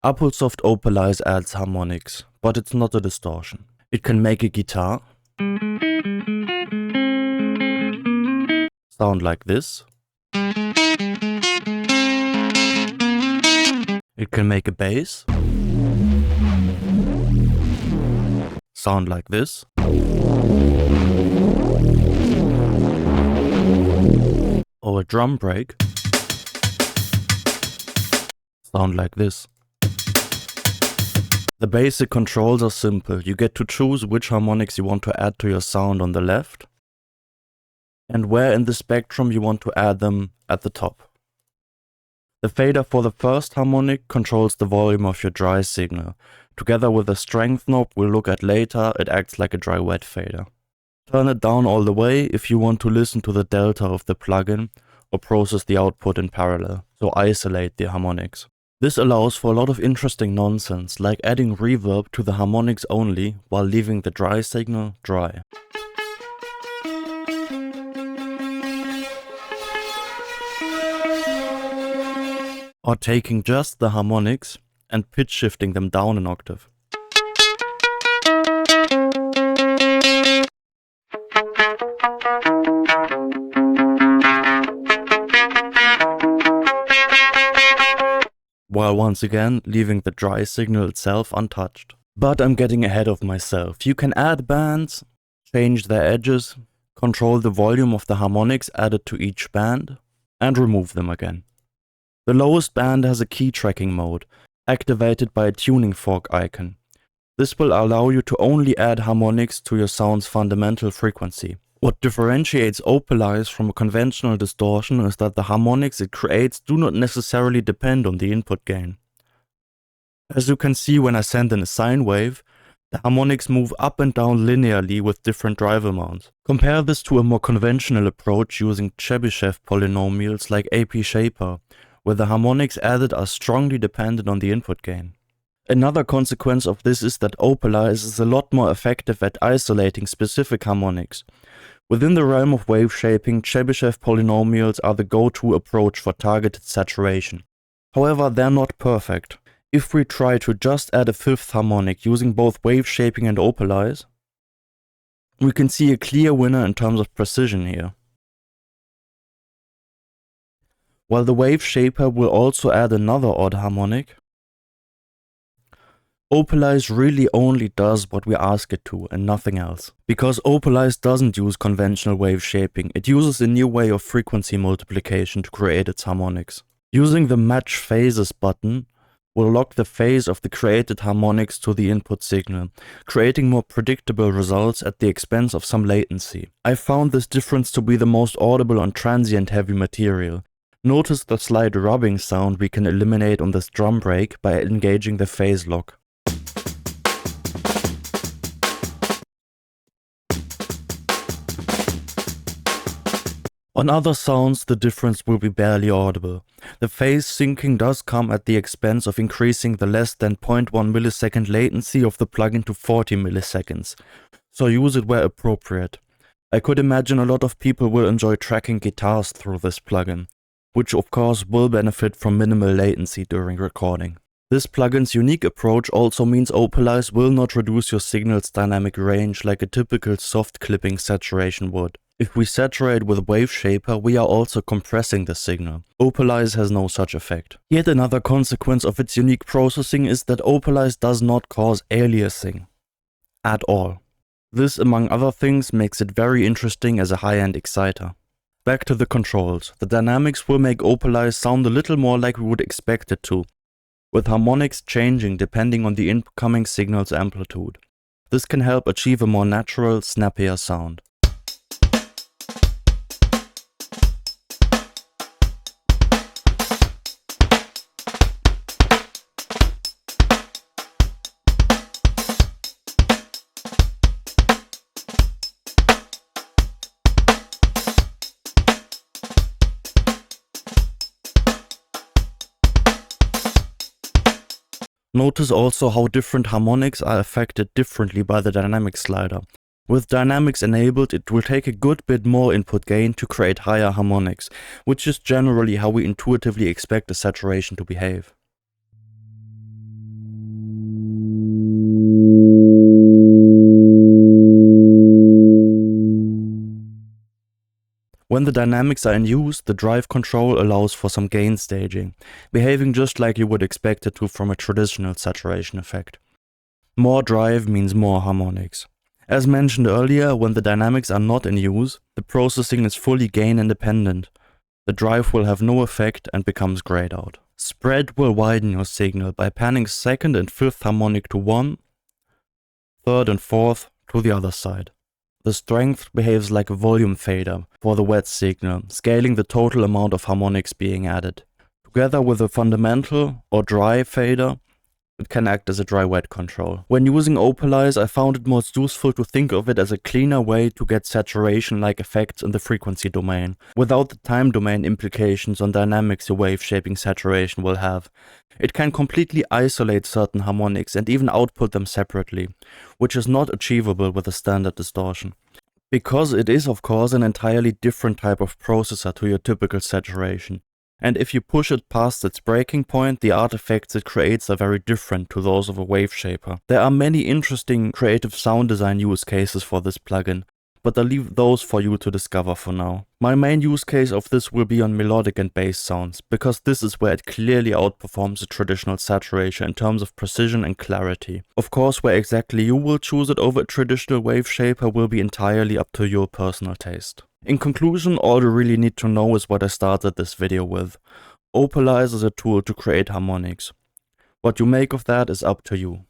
Applesoft Opalize adds harmonics, but it's not a distortion. It can make a guitar sound like this. It can make a bass sound like this. Or a drum break sound like this. The basic controls are simple. You get to choose which harmonics you want to add to your sound on the left, and where in the spectrum you want to add them at the top. The fader for the first harmonic controls the volume of your dry signal. Together with the strength knob we'll look at later, it acts like a dry-wet fader. Turn it down all the way if you want to listen to the delta of the plugin or process the output in parallel, so isolate the harmonics. This allows for a lot of interesting nonsense, like adding reverb to the harmonics only while leaving the dry signal dry. Or taking just the harmonics and pitch shifting them down an octave. While once again leaving the dry signal itself untouched. But I'm getting ahead of myself. You can add bands, change their edges, control the volume of the harmonics added to each band, and remove them again. The lowest band has a key tracking mode, activated by a tuning fork icon. This will allow you to only add harmonics to your sound's fundamental frequency. What differentiates Opalize from a conventional distortion is that the harmonics it creates do not necessarily depend on the input gain. As you can see when I send in a sine wave, the harmonics move up and down linearly with different drive amounts. Compare this to a more conventional approach using Chebyshev polynomials like AP-shaper, where the harmonics added are strongly dependent on the input gain. Another consequence of this is that Opalize is a lot more effective at isolating specific harmonics. Within the realm of wave shaping, Chebyshev polynomials are the go-to approach for targeted saturation. However, they're not perfect. If we try to just add a fifth harmonic using both wave shaping and Opalize, we can see a clear winner in terms of precision here. While the wave shaper will also add another odd harmonic, Opalize really only does what we ask it to and nothing else. Because Opalize doesn't use conventional wave shaping, it uses a new way of frequency multiplication to create its harmonics. Using the Match Phases button will lock the phase of the created harmonics to the input signal, creating more predictable results at the expense of some latency. I found this difference to be the most audible on transient heavy material. Notice the slight rubbing sound we can eliminate on this drum break by engaging the phase lock. On other sounds, the difference will be barely audible. The phase syncing does come at the expense of increasing the less than 0.1 millisecond latency of the plugin to 40 milliseconds, so use it where appropriate. I could imagine a lot of people will enjoy tracking guitars through this plugin, which of course will benefit from minimal latency during recording. This plugin's unique approach also means Opalize will not reduce your signal's dynamic range like a typical soft clipping saturation would. If we saturate with waveshaper, we are also compressing the signal. Opalize has no such effect. Yet another consequence of its unique processing is that Opalize does not cause aliasing at all. This, among other things, makes it very interesting as a high-end exciter. Back to the controls. The dynamics will make Opalize sound a little more like we would expect it to, with harmonics changing depending on the incoming signal's amplitude. This can help achieve a more natural, snappier sound. Notice also how different harmonics are affected differently by the dynamic slider. With dynamics enabled, it will take a good bit more input gain to create higher harmonics, which is generally how we intuitively expect a saturation to behave. When the dynamics are in use, the drive control allows for some gain staging, behaving just like you would expect it to from a traditional saturation effect. More drive means more harmonics. As mentioned earlier, when the dynamics are not in use, the processing is fully gain independent. The drive will have no effect and becomes grayed out. Spread will widen your signal by panning second and fifth harmonic to one, third and fourth to the other side. The strength behaves like a volume fader for the wet signal, scaling the total amount of harmonics being added. Together with a fundamental or dry fader, it can act as a dry-wet control. When using Opalize, I found it most useful to think of it as a cleaner way to get saturation-like effects in the frequency domain, without the time domain implications on dynamics your wave-shaping saturation will have. It can completely isolate certain harmonics and even output them separately, which is not achievable with a standard distortion. Because it is of course an entirely different type of processor to your typical saturation. And if you push it past its breaking point, the artifacts it creates are very different to those of a waveshaper. There are many interesting creative sound design use cases for this plugin, but I'll leave those for you to discover for now. My main use case of this will be on melodic and bass sounds, because this is where it clearly outperforms the traditional saturation in terms of precision and clarity. Of course, where exactly you will choose it over a traditional waveshaper will be entirely up to your personal taste. In conclusion, all you really need to know is what I started this video with. Opalize is a tool to create harmonics. What you make of that is up to you.